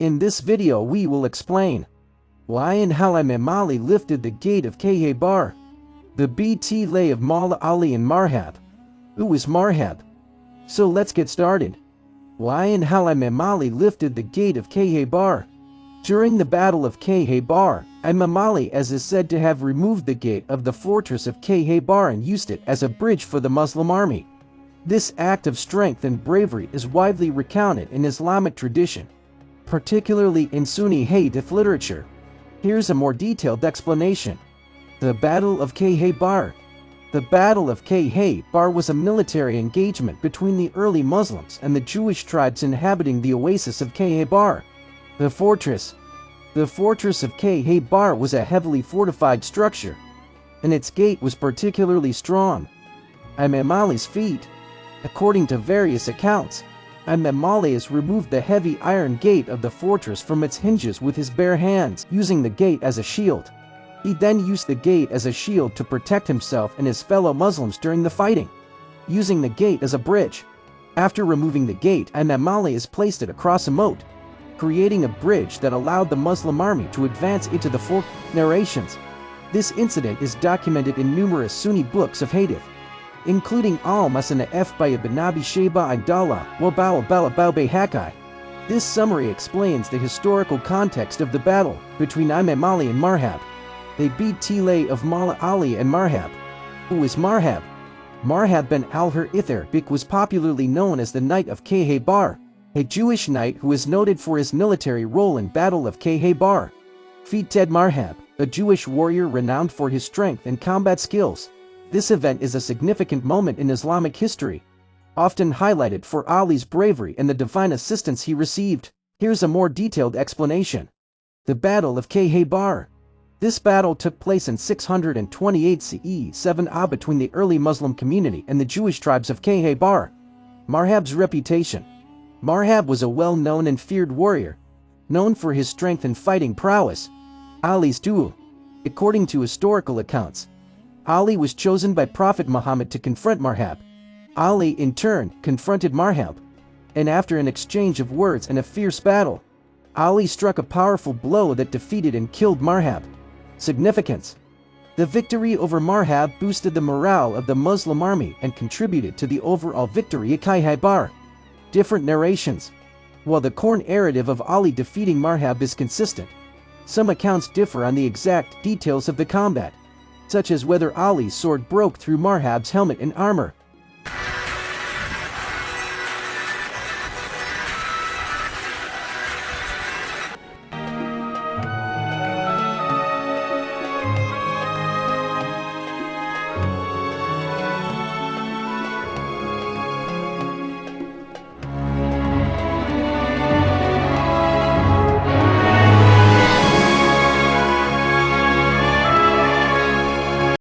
In this video we will explain why and how Imam Ali lifted the gate of Khaybar. The battle of Maula Ali and Marhab. Who is Marhab? So let's get started. Why and how Imam Ali lifted the gate of Khaybar. During the Battle of Khaybar, Imam Ali is said to have removed the gate of the fortress of Khaybar and used it as a bridge for the Muslim army. This act of strength and bravery is widely recounted in Islamic tradition, particularly in Sunni hadith literature. Here's a more detailed explanation. The Battle of Khaybar. The Battle of Khaybar was a military engagement between the early Muslims and the Jewish tribes inhabiting the oasis of Khaybar. The fortress of Khaybar was a heavily fortified structure, and its gate was particularly strong. Imam Ali's feat. According to various accounts, Imam Ali has removed the heavy iron gate of the fortress from its hinges with his bare hands, using the gate as a shield. He then used the gate as a shield to protect himself and his fellow Muslims during the fighting, using the gate as a bridge. After removing the gate, Imam Ali has placed it across a moat, creating a bridge that allowed the Muslim army to advance into the fort. Narrations. This incident is documented in numerous Sunni books of hadith, including Al-Musannaf by Ibn Abi Shayba Abdallah wa Bayhaqi. This summary explains the historical context of the battle between Imam Ali and Marhab. The battle of Maula Ali and Marhab. Who is Marhab? Marhab bin Al-Harith was popularly known as the Knight of Khaybar, a Jewish knight who is noted for his military role in Battle of Khaybar. Feated Marhab, a Jewish warrior renowned for his strength and combat skills. This event is a significant moment in Islamic history, often highlighted for Ali's bravery and the divine assistance he received. Here's a more detailed explanation. The Battle of Khaybar. This battle took place in 628 CE 7 between the early Muslim community and the Jewish tribes of Khaybar. Marhab's reputation. Marhab was a well-known and feared warrior, known for his strength and fighting prowess. Ali's duel. According to historical accounts, Ali was chosen by Prophet Muhammad to confront Marhab. Ali, in turn, confronted Marhab, and after an exchange of words and a fierce battle, Ali struck a powerful blow that defeated and killed Marhab. Significance. The victory over Marhab boosted the morale of the Muslim army and contributed to the overall victory at Khaybar. Different narrations. While the core narrative of Ali defeating Marhab is consistent, some accounts differ on the exact details of the combat, such as whether Ali's sword broke through Marhab's helmet and armor.